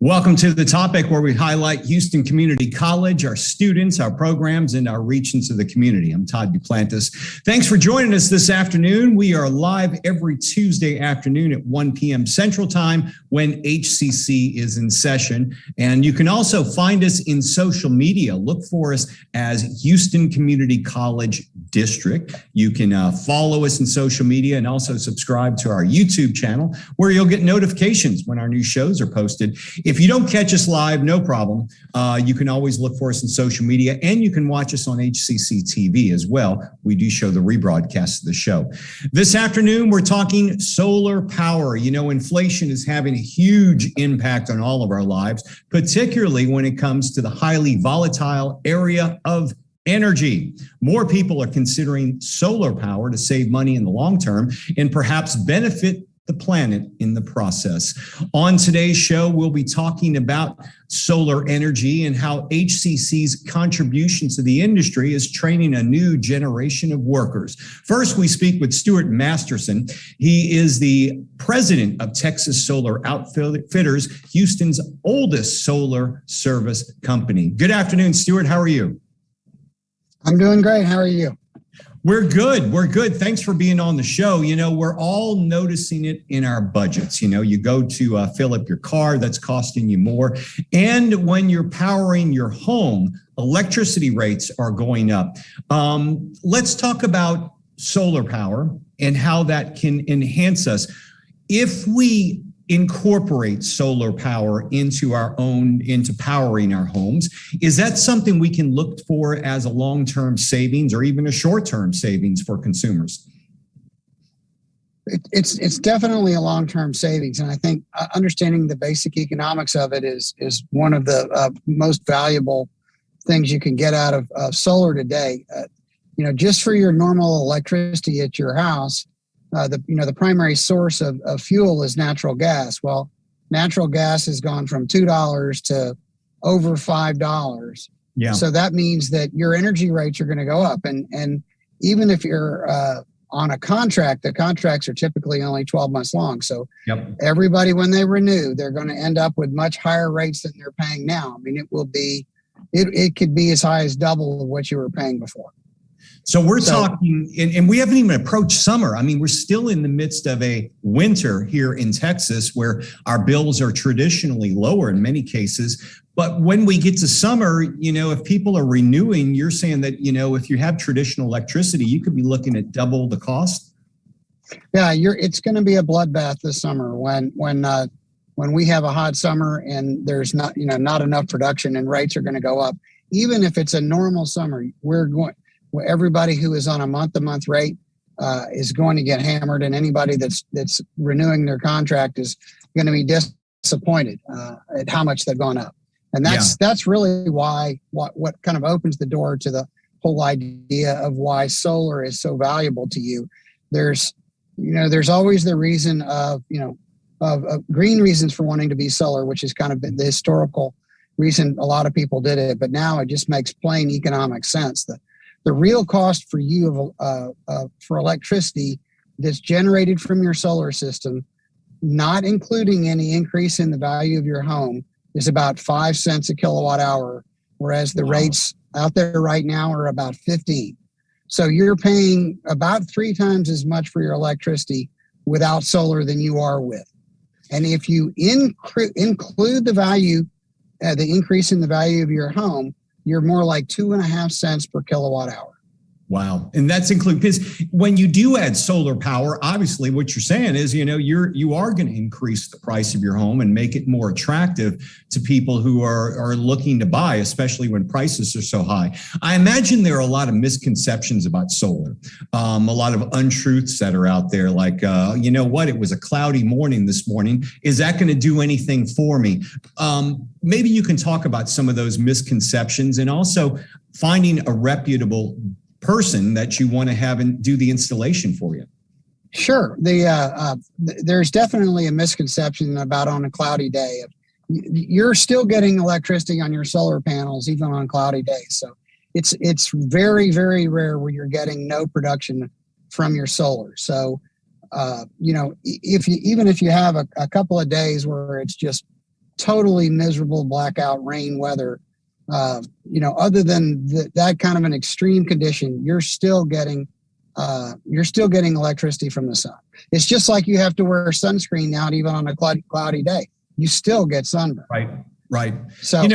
Welcome to The Topic, where we highlight Houston Community College, our students, our programs, and our reach into the community. I'm Todd Duplantis. Thanks for joining us this afternoon. We are live every Tuesday afternoon at 1 p.m. Central Time when HCC is in session. And you can also find us in social media. Look for us as Houston Community College District. You can follow us in social media and also subscribe to our YouTube channel, where you'll get notifications when our new shows are posted. If you don't catch us live, no problem. You can always look for us in social media, and you can watch us on HCC TV as well. We do show the rebroadcast of the show. This afternoon, we're talking solar power. You know, inflation is having a huge impact on all of our lives, particularly when it comes to the highly volatile area of energy. More people are considering solar power to save money in the long term and perhaps benefit the planet in the process. On today's show, we'll be talking about solar energy and how HCC's contribution to the industry is training a new generation of workers. First, we speak with Stewart Masterson. He is the president of Texas Solar Outfitters, Houston's oldest solar service company. Good afternoon, Stewart. How are you? I'm doing great. How are you? We're good. We're good. Thanks for being on the show. You know, we're all noticing it in our budgets. You know, you go to fill up your car, that's costing you more. And when you're powering your home, electricity rates are going up. Let's talk about solar power and how that can enhance us. If we incorporate solar power into powering our homes, is that something we can look for as a long-term savings or even a short-term savings for consumers? It's definitely a long-term savings, and I think understanding the basic economics of it is one of the most valuable things you can get out of solar today. Just for your normal electricity at your house, the primary source of fuel is natural gas. Well, natural gas has gone from $2 to over $5. Yeah. So that means that your energy rates are going to go up. And even if you're on a contract, the contracts are typically only 12 months long. So Everybody, when they renew, they're going to end up with much higher rates than they're paying now. I mean, it could be as high as double of what you were paying before. So we're talking, and we haven't even approached summer. I mean, we're still in the midst of a winter here in Texas where our bills are traditionally lower in many cases. But when we get to summer, if people are renewing, you're saying that, if you have traditional electricity, you could be looking at double the cost? Yeah, it's going to be a bloodbath this summer when we have a hot summer and there's not enough production and rates are going to go up. Even if it's a normal summer, everybody who is on a month-to-month rate is going to get hammered, and anybody that's renewing their contract is going to be disappointed at how much they've gone up. And that's really why what kind of opens the door to the whole idea of why solar is so valuable to you. There's always the reason of green reasons for wanting to be solar, which is kind of the historical reason a lot of people did it, but now it just makes plain economic sense. The real cost for you for electricity that's generated from your solar system, not including any increase in the value of your home, is about 5 cents a kilowatt hour, whereas the rates out there right now are about 15. So you're paying about 3 times as much for your electricity without solar than you are with. And if you include the value, the increase in the value of your home, you're more like 2.5 cents per kilowatt hour. Wow. And that's included, because when you do add solar power, obviously what you're saying is, you are going to increase the price of your home and make it more attractive to people who are looking to buy, especially when prices are so high. I imagine there are a lot of misconceptions about solar, a lot of untruths that are out there, like, it was a cloudy morning this morning. Is that going to do anything for me? Maybe you can talk about some of those misconceptions and also finding a reputable person that you want to have and do the installation for you. Sure. There's definitely a misconception about on a cloudy day. You're still getting electricity on your solar panels, even on cloudy days. So it's very, very rare where you're getting no production from your solar. So, if you have a couple of days where it's just totally miserable blackout rain weather, other than that kind of an extreme condition, you're still getting electricity from the sun. It's just like you have to wear sunscreen now, even on a cloudy day. You still get sunburn. Right. So,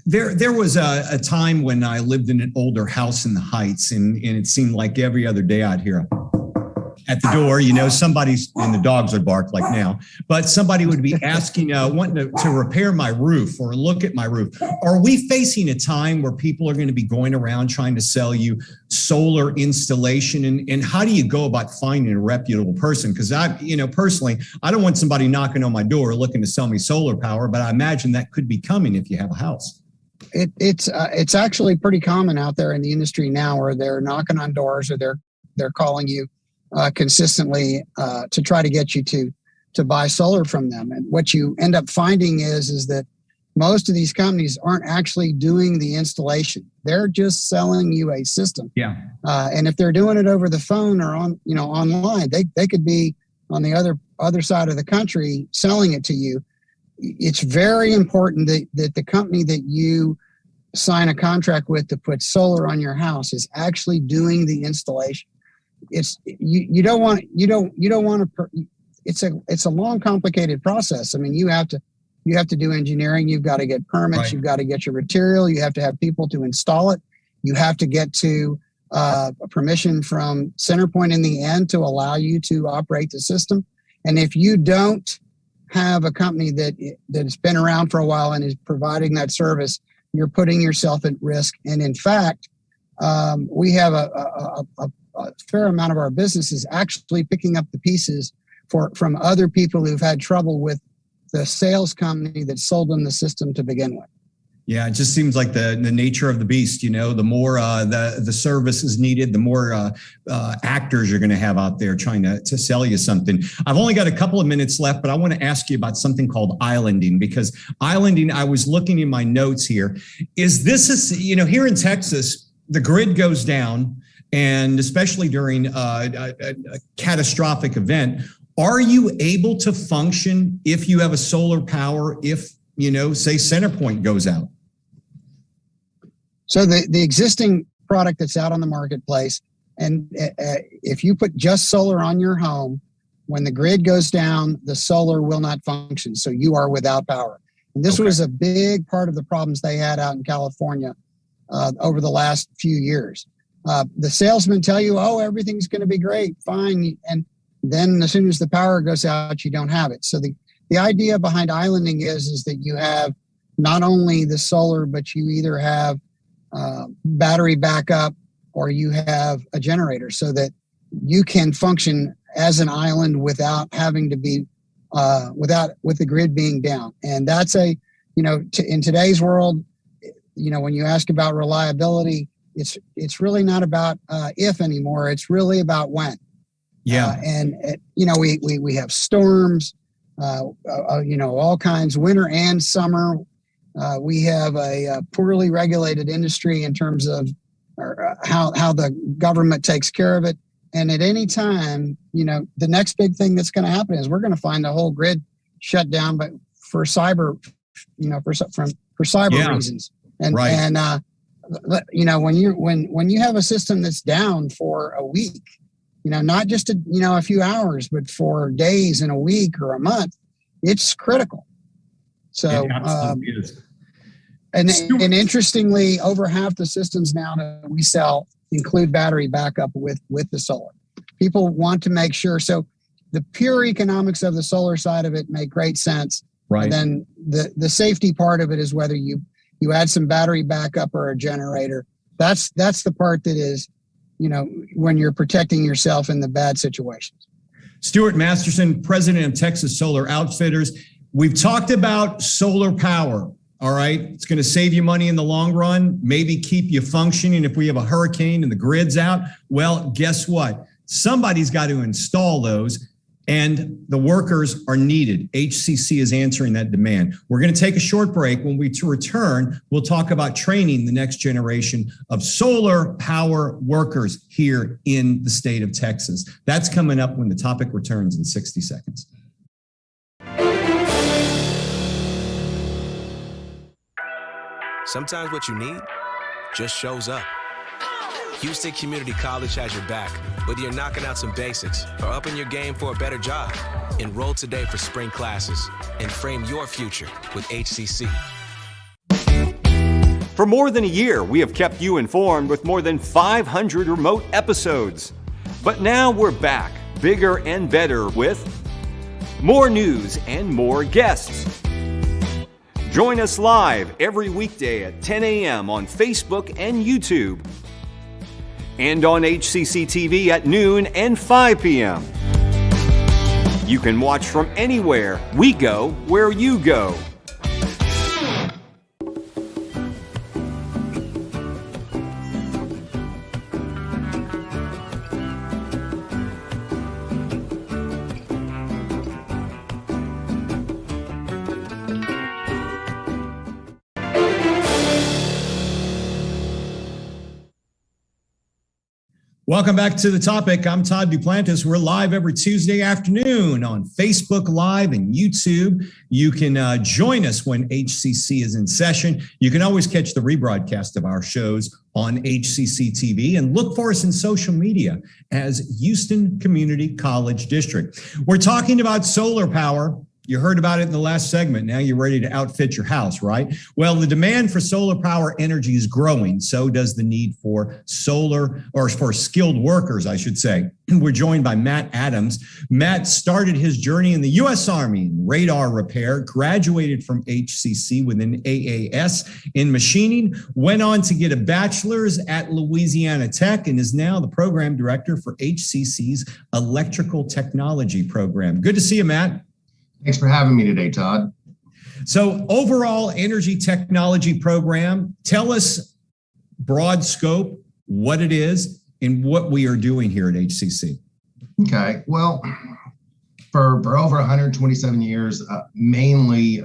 there was a time when I lived in an older house in the Heights, and it seemed like every other day I'd hear at the door, somebody's, and the dogs would bark like now, but somebody would be asking, wanting to repair my roof or look at my roof. Are we facing a time where people are going to be going around trying to sell you solar installation? And how do you go about finding a reputable person? Because personally, I don't want somebody knocking on my door looking to sell me solar power, but I imagine that could be coming if you have a house. It's actually pretty common out there in the industry now, where they're knocking on doors or they're calling you consistently to try to get you to buy solar from them. And what you end up finding is that most of these companies aren't actually doing the installation. They're just selling you a system. Yeah. And if they're doing it over the phone or online, they could be on the other side of the country selling it to you. It's very important that the company that you sign a contract with to put solar on your house is actually doing the installation. It's you don't want to. It's a long, complicated process. I mean, you have to do engineering. You've got to get permits. Right. You've got to get your material. You have to have people to install it. You have to get to permission from CenterPoint in the end to allow you to operate the system. And if you don't have a company that's been around for a while and is providing that service, you're putting yourself at risk. And in fact, we have a fair amount of our business is actually picking up the pieces from other people who've had trouble with the sales company that sold them the system to begin with. Yeah, it just seems like the nature of the beast. The more the service is needed, the more actors you're going to have out there trying to sell you something. I've only got a couple of minutes left, but I want to ask you about something called islanding, because islanding, I was looking in my notes here. Is this here in Texas, the grid goes down, and especially during a catastrophic event, are you able to function if you have a solar power, if, say CenterPoint goes out? So the existing product that's out on the marketplace, and if you put just solar on your home, when the grid goes down, the solar will not function. So you are without power. And this was a big part of the problems they had out in California over the last few years. The salesmen tell you, everything's going to be great, fine. And then as soon as the power goes out, you don't have it. So the idea behind islanding is that you have not only the solar, but you either have battery backup or you have a generator, so that you can function as an island without having to be with the grid being down. And that's in today's world, when you ask about reliability, it's really not about if anymore. It's really about when. Yeah. We have storms, all kinds, winter and summer. We have a poorly regulated industry in terms of how the government takes care of it. And at any time, the next big thing that's going to happen is we're going to find the whole grid shut down, but for cyber, for cyber reasons. And right. And when you have a system that's down for a week, not just a few hours, but for days and a week or a month, it's critical. So, it absolutely is. And interestingly, over half the systems now that we sell include battery backup with the solar. People want to make sure. So the pure economics of the solar side of it make great sense. Right. And then the safety part of it is whether you add some battery backup or a generator. That's the part that is, when you're protecting yourself in the bad situations. Stewart Masterson, president of Texas Solar Outfitters. We've talked about solar power. All right. It's going to save you money in the long run, maybe keep you functioning if we have a hurricane and the grid's out. Well, guess what? Somebody's got to install those, and the workers are needed. HCC is answering that demand. We're going to take a short break. When we return, we'll talk about training the next generation of solar power workers here in the state of Texas. That's coming up when the topic returns in 60 seconds. Sometimes what you need just shows up. Houston Community College has your back, whether you're knocking out some basics or upping your game for a better job. Enroll today for spring classes and frame your future with HCC. For more than a year, we have kept you informed with more than 500 remote episodes. But now we're back, bigger and better with more news and more guests. Join us live every weekday at 10 a.m. on Facebook and YouTube, and on HCC TV at noon and 5 p.m. You can watch from anywhere. We go where you go. Welcome back to the topic. I'm Todd Duplantis. We're live every Tuesday afternoon on Facebook Live and YouTube. You can join us when HCC is in session. You can always catch the rebroadcast of our shows on HCC TV, and look for us in social media as Houston Community College District. We're talking about solar power. You heard about it in the last segment. Now you're ready to outfit your house, right? Well, the demand for solar power energy is growing. So does the need for solar, or for skilled workers, I should say. We're joined by Matt Adams. Matt started his journey in the U.S. Army in radar repair, graduated from HCC with an AAS in machining, went on to get a bachelor's at Louisiana Tech, and is now the program director for HCC's Electrical Technology program. Good to see you, Matt. Thanks for having me today, Todd. So overall energy technology program, tell us broad scope, what it is, and what we are doing here at HCC. Okay, well, for over 127 years, mainly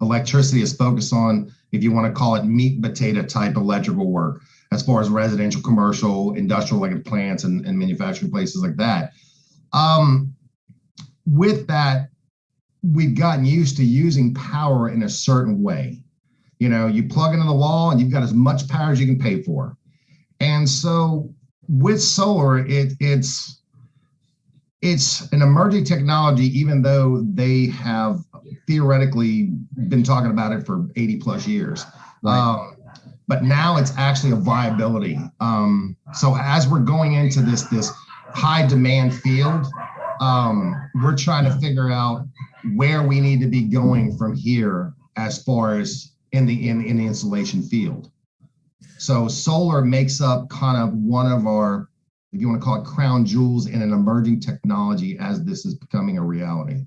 electricity is focused on, if you want to call it meat and potato type electrical work, as far as residential, commercial, industrial like plants and manufacturing places like that. With that, we've gotten used to using power in a certain way. You know, you plug into the wall and you've got as much power as you can pay for. And so with solar, it's an emerging technology, even though they have theoretically been talking about it for 80 plus years. Right. But now it's actually a viability. So as we're going into this high demand field, we're trying to figure out where we need to be going from here as far as in the installation field. So solar makes up kind of one of our, if you want to call it, crown jewels in an emerging technology as this is becoming a reality.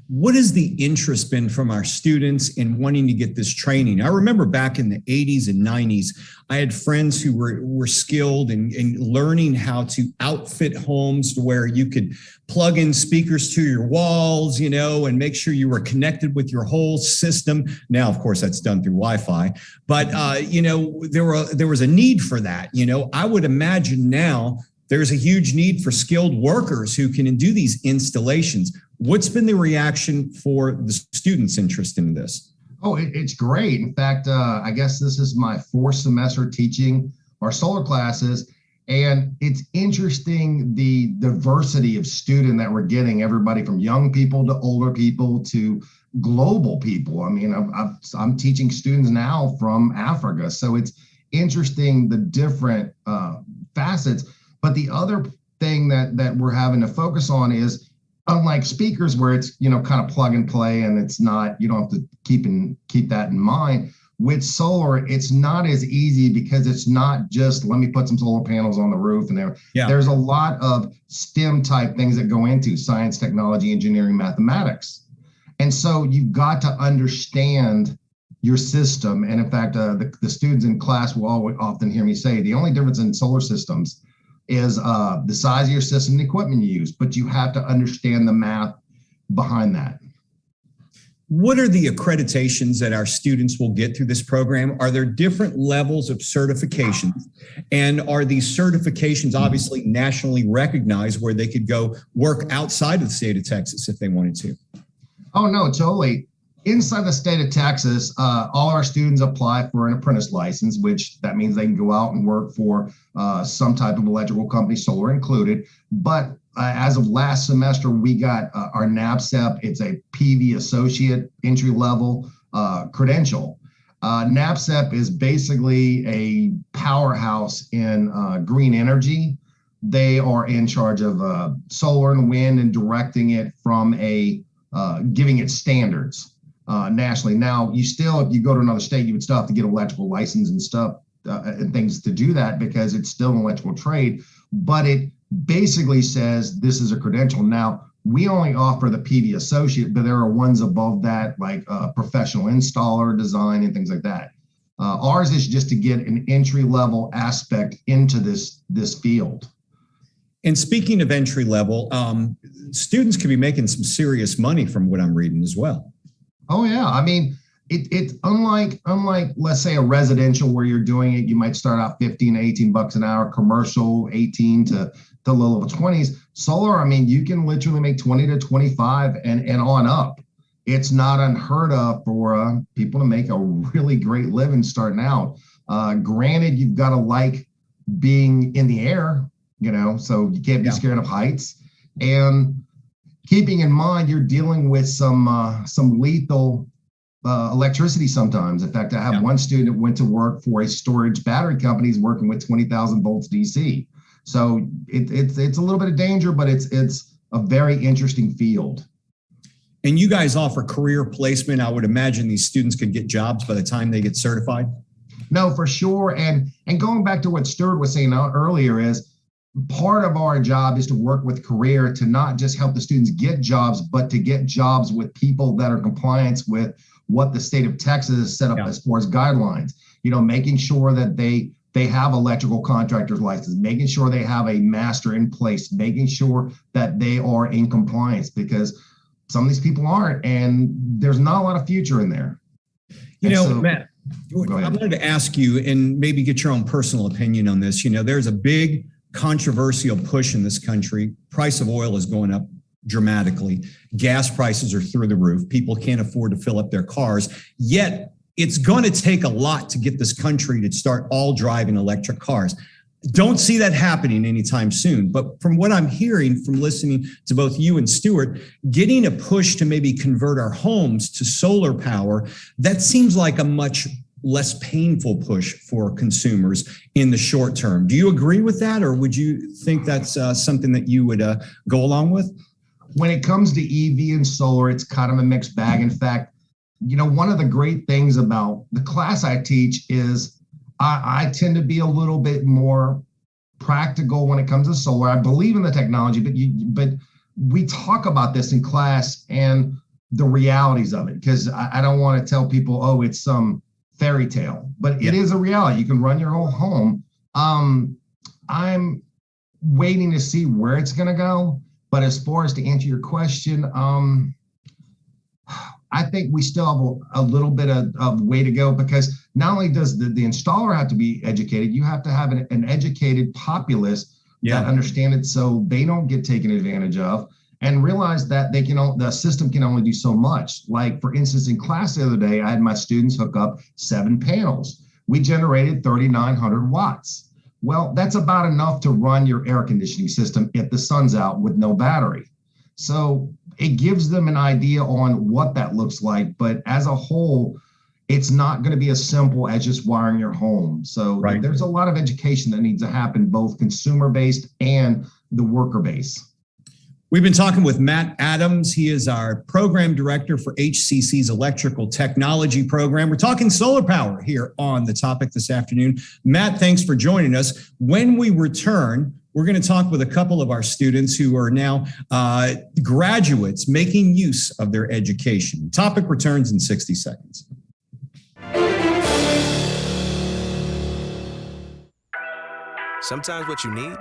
What has the interest been from our students in wanting to get this training? I remember back in the 80s and 90s, I had friends who were skilled in learning how to outfit homes to where you could plug in speakers to your walls, you know, and make sure you were connected with your whole system. Now, of course, that's done through Wi-Fi, but you know, there was a need for that. You know, I would imagine now there's a huge need for skilled workers who can do these installations. What's been the reaction for the students' interest in this? Oh, it's great. In fact, I guess this is my fourth semester teaching our solar classes, and it's interesting the diversity of student that we're getting, everybody from young people to older people to global people. I mean, I'm teaching students now from Africa, so it's interesting the different facets. But the other thing that we're having to focus on is, unlike speakers where it's, you know, kind of plug and play and it's not, you don't have to keep that in mind. With solar, it's not as easy because it's not just, let me put some solar panels on the roof and there. Yeah. There's a lot of STEM type things that go into science, technology, engineering, mathematics. And so you've got to understand your system. And in fact, the students in class will often hear me say, the only difference in solar systems is the size of your system and the equipment you use, but you have to understand the math behind that. What are the accreditations that our students will get through this program? Are there different levels of certifications? And are these certifications obviously nationally recognized where they could go work outside of the state of Texas if they wanted to? Oh, no, totally. inside the state of Texas, all our students apply for an apprentice license, which that means they can go out and work for some type of electrical company, solar included. But as of last semester, we got our NAPCEP. It's a PV associate entry level credential. NAPCEP is basically a powerhouse in green energy. They are in charge of solar and wind and directing it from giving it standards nationally. Now, if you go to another state, you would still have to get electrical license and stuff and things to do that because it's still an electrical trade. But it basically says this is a credential. Now, we only offer the PV associate, but there are ones above that, like professional installer, design, and things like that. Ours is just to get an entry level aspect into this field. And speaking of entry level, students could be making some serious money from what I'm reading as well. Oh yeah, I mean, it's unlike let's say a residential where you're doing it, you might start out 15 to 18 bucks an hour, commercial 18 to the low level 20s. Solar, I mean, you can literally make 20 to 25 and on up. It's not unheard of for people to make a really great living starting out. Granted, you've got to like being in the air, so you can't be scared of heights. And keeping in mind, you're dealing with some lethal electricity sometimes. In fact, I have one student that went to work for a storage battery company. He's working with 20,000 volts DC. So it's a little bit of danger, but it's a very interesting field. And you guys offer career placement. I would imagine these students could get jobs by the time they get certified. No, for sure. And going back to what Stewart was saying earlier is part of our job is to work with career to not just help the students get jobs, but to get jobs with people that are compliant with what the state of Texas has set up as far as guidelines, making sure that they have electrical contractor's license, making sure they have a master in place, making sure that they are in compliance because some of these people aren't, and there's not a lot of future in there. Matt, I wanted to ask you and maybe get your own personal opinion on this. There's a big controversial push in this country. Price of oil is going up dramatically. Gas prices are through the roof. People can't afford to fill up their cars. Yet it's going to take a lot to get this country to start all driving electric cars. Don't see that happening anytime soon. But from what I'm hearing from listening to both you and Stewart, getting a push to maybe convert our homes to solar power, that seems like a much less painful push for consumers in the short term. Do you agree with that? Or would you think that's something that you would go along with? When it comes to EV and solar, it's kind of a mixed bag. In fact, one of the great things about the class I teach is I tend to be a little bit more practical when it comes to solar. I believe in the technology, but we talk about this in class and the realities of it, because I don't want to tell people, oh, it's some fairy tale, but it is a reality. You can run your whole home. I'm waiting to see where it's going to go. But as far as to answer your question, I think we still have a little bit of way to go, because not only does the installer have to be educated, you have to have an educated populace that understand it so they don't get taken advantage of, and realize that the system can only do so much. Like, for instance, in class the other day, I had my students hook up 7 panels. We generated 3,900 watts. Well, that's about enough to run your air conditioning system if the sun's out with no battery. So it gives them an idea on what that looks like. But as a whole, it's not going to be as simple as just wiring your home. So there's a lot of education that needs to happen, both consumer-based and the worker-based. We've been talking with Matt Adams. He is our program director for HCC's Electrical Technology Program. We're talking solar power here on The Topic this afternoon. Matt, thanks for joining us. When we return, we're going to talk with a couple of our students who are now graduates making use of their education. Topic returns in 60 seconds. Sometimes what you need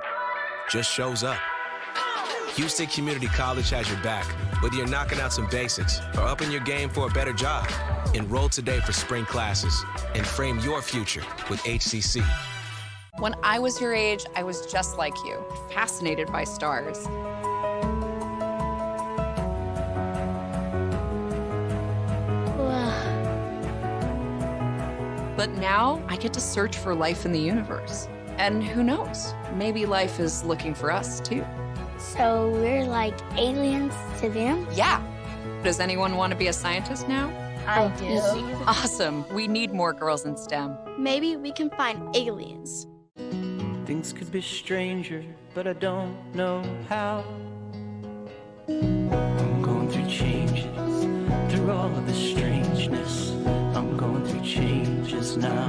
just shows up. Houston Community College has your back, whether you're knocking out some basics or upping your game for a better job. Enroll today for spring classes and frame your future with HCC. When I was your age, I was just like you, fascinated by stars. But now I get to search for life in the universe. And who knows, maybe life is looking for us too. So we're like aliens to them? Yeah. Does anyone want to be a scientist now? I do. Awesome. We need more girls in STEM. Maybe we can find aliens. Things could be stranger, but I don't know how. I'm going through changes, through all of the strangeness. I'm going through changes now.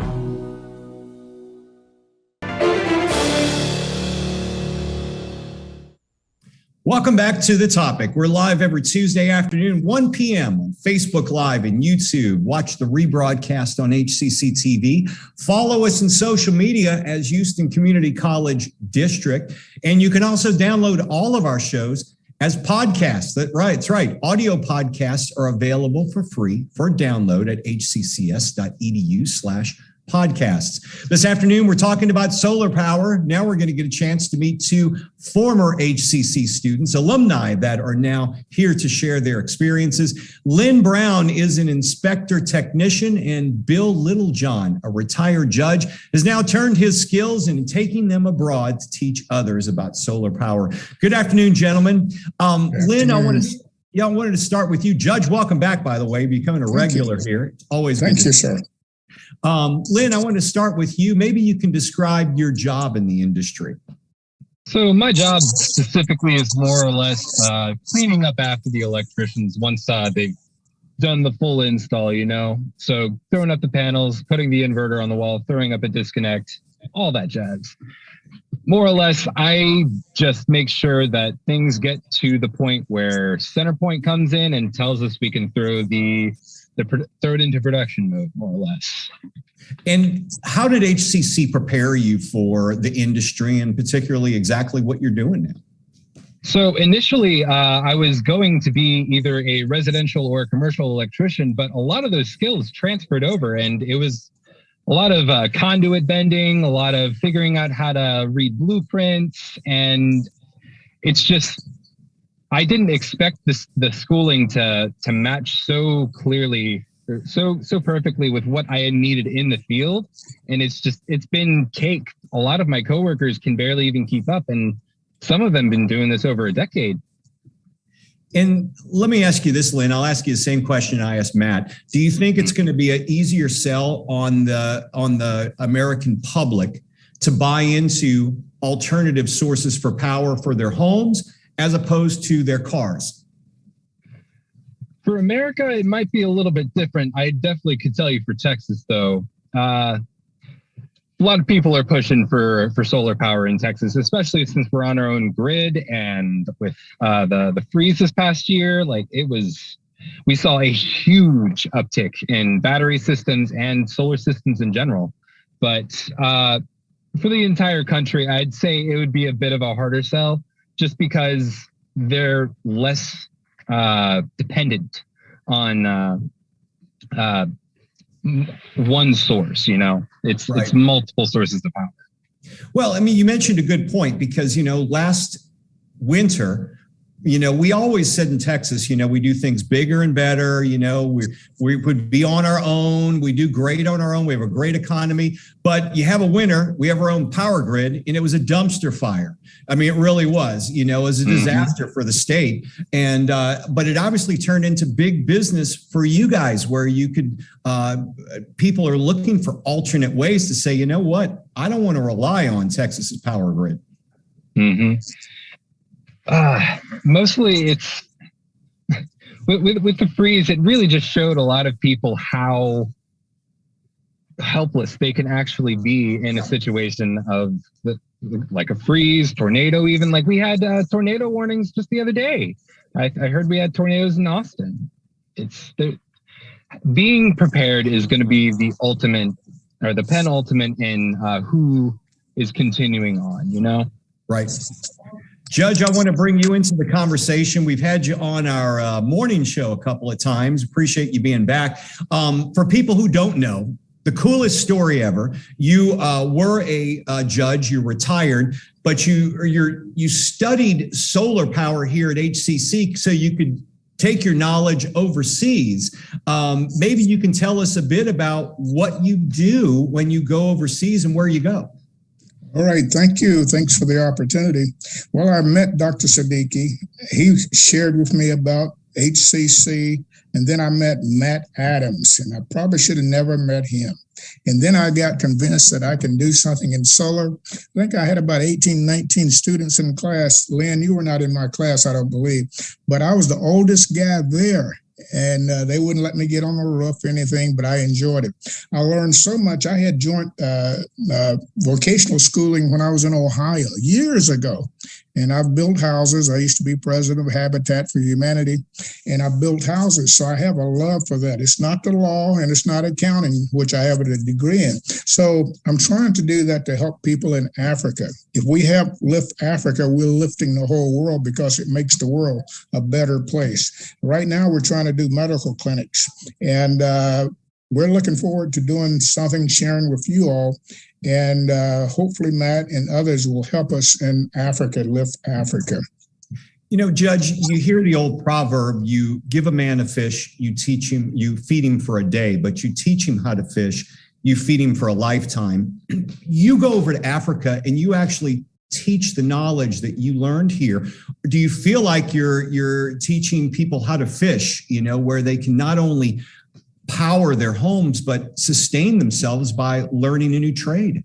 Welcome back to The Topic. We're live every Tuesday afternoon, 1 p.m. on Facebook Live and YouTube. Watch the rebroadcast on HCC TV. Follow us in social media as Houston Community College District. And you can also download all of our shows as podcasts. That's right. Audio podcasts are available for free for download at hccs.edu/podcasts. This afternoon, we're talking about solar power. Now we're going to get a chance to meet two former HCC students, alumni that are now here to share their experiences. Lynn Brown is an inspector technician, and Bill Littlejohn, a retired judge, has now turned his skills and taking them abroad to teach others about solar power. Good afternoon, gentlemen. Lynn, I wanted to start with you. Judge, welcome back, by the way, becoming a regular here. It's always Thank you, sir. Lynn, I want to start with you. Maybe you can describe your job in the industry. So my job specifically is more or less cleaning up after the electricians once they've done the full install, So throwing up the panels, putting the inverter on the wall, throwing up a disconnect, all that jazz. More or less, I just make sure that things get to the point where CenterPoint comes in and tells us we can throw throw it into production mode, more or less. And how did HCC prepare you for the industry and particularly exactly what you're doing now? So initially, I was going to be either a residential or a commercial electrician, but a lot of those skills transferred over, and it was a lot of conduit bending, a lot of figuring out how to read blueprints, and it's just, I didn't expect the schooling to match so clearly, so perfectly with what I had needed in the field. And it's been cake. A lot of my coworkers can barely even keep up, and some of them been doing this over a decade. And let me ask you this, Lynn. I'll ask you the same question I asked Matt. Do you think it's going to be an easier sell on the American public to buy into alternative sources for power for their homes as opposed to their cars? For America, it might be a little bit different. I definitely could tell you for Texas, though. A lot of people are pushing for solar power in Texas, especially since we're on our own grid. And with the freeze this past year, we saw a huge uptick in battery systems and solar systems in general. But for the entire country, I'd say it would be a bit of a harder sell, just because they're less dependent on one source. It's multiple sources of power. Well, I mean, you mentioned a good point because, last winter, we always said in Texas, we do things bigger and better. We would be on our own. We do great on our own. We have a great economy. But you have a winter. We have our own power grid, and it was a dumpster fire. I mean, it really was. It was a disaster for the state. And but it obviously turned into big business for you guys, where you could. People are looking for alternate ways to say, you know what? I don't want to rely on Texas's power grid. Mm-hmm. Mostly it's with the freeze, it really just showed a lot of people how helpless they can actually be in a situation of like a freeze, tornado, even. Like we had tornado warnings just the other day. I heard we had tornadoes in Austin. Being prepared is going to be the ultimate or the penultimate in who is continuing on, Right. Judge, I want to bring you into the conversation. We've had you on our morning show a couple of times. Appreciate you being back. For people who don't know, the coolest story ever, you were a judge, you retired, but you studied solar power here at HCC so you could take your knowledge overseas. Maybe you can tell us a bit about what you do when you go overseas and where you go. All right, thank you. Thanks for the opportunity. Well, I met Dr. Siddiqui. He shared with me about HCC, and then I met Matt Adams, and I probably should have never met him. And then I got convinced that I can do something in solar. I think I had about 18, 19 students in class. Lynn, you were not in my class, I don't believe, but I was the oldest guy there. And they wouldn't let me get on the roof or anything, but I enjoyed it. I learned so much. I had joint vocational schooling when I was in Ohio years ago. And I've built houses. I used to be president of Habitat for Humanity, and I built houses. So I have a love for that. It's not the law and it's not accounting, which I have a degree in. So I'm trying to do that to help people in Africa. If we help lift Africa, we're lifting the whole world because it makes the world a better place. Right now, we're trying to do medical clinics, and we're looking forward to doing something, sharing with you all. And hopefully Matt and others will help us in Africa, lift Africa. You know, Judge, you hear the old proverb, you give a man a fish, you teach him, you feed him for a day, but you teach him how to fish, you feed him for a lifetime. You go over to Africa and you actually teach the knowledge that you learned here. Do you feel like you're teaching people how to fish, you know, where they can not only power their homes, but sustain themselves by learning a new trade?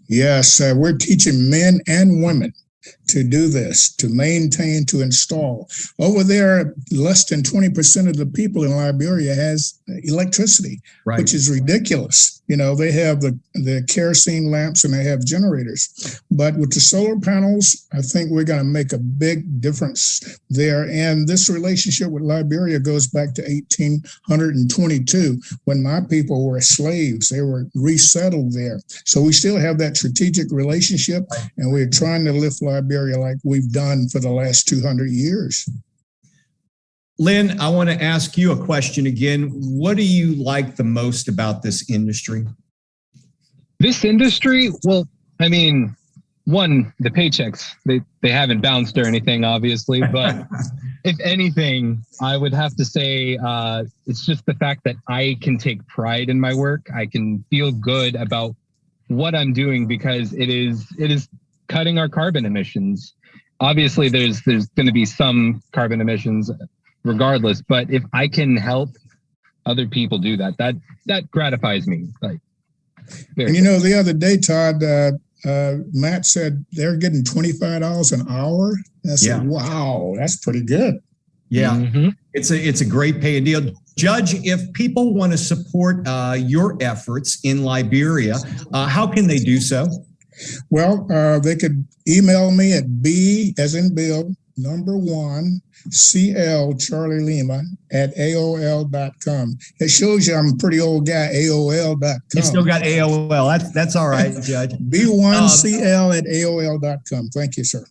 Yes, we're teaching men and women to do this, to maintain, to install. Over there, less than 20% of the people in Liberia has electricity, right, which is ridiculous. You know, they have the kerosene lamps and they have generators. But with the solar panels, I think we're going to make a big difference there. And this relationship with Liberia goes back to 1822, when my people were slaves. They were resettled there. So we still have that strategic relationship, and we're trying to lift Liberia like we've done for the last 200 years. Lynn, I want to ask you a question again. What do you like the most about this industry? This industry? Well, I mean, one, the paychecks, they haven't bounced or anything, obviously. But if anything, I would have to say it's just the fact that I can take pride in my work. I can feel good about what I'm doing because it is cutting our carbon emissions. Obviously, there's going to be some carbon emissions regardless, but if I can help other people do that gratifies me. Like, and you know, the other day, Todd, Matt said they're getting $25 an hour. I said, wow, that's pretty good. Yeah, it's a great paying deal. Judge, if people want to support your efforts in Liberia, how can they do so? Well, they could email me at B as in Bill, #1, CL Charlie Lima at AOL.com. It shows you I'm a pretty old guy, AOL.com. You still got AOL. That's all right, Judge. B1CL at AOL.com. Thank you, sir.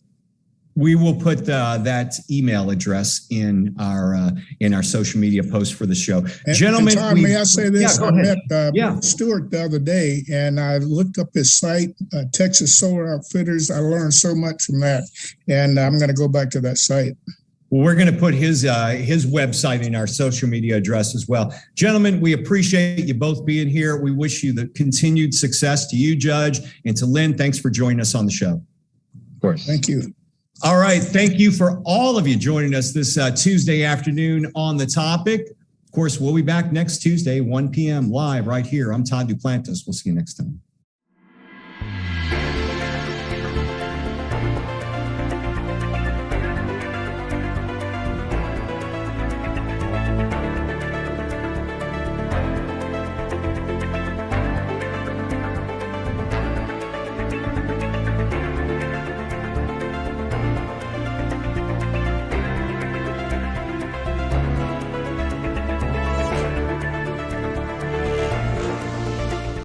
We will put that email address in our social media post for the show. Gentlemen, Tom, may I say this? Yeah, I met Stewart the other day, and I looked up his site, Texas Solar Outfitters. I learned so much from that, and I'm going to go back to that site. Well, we're going to put his website in our social media address as well. Gentlemen, we appreciate you both being here. We wish you the continued success to you, Judge, and to Lynn. Thanks for joining us on the show. Of course. Thank you. All right. Thank you for all of you joining us this Tuesday afternoon on The Topic. Of course, we'll be back next Tuesday, 1 p.m. live right here. I'm Todd Duplantis. We'll see you next time.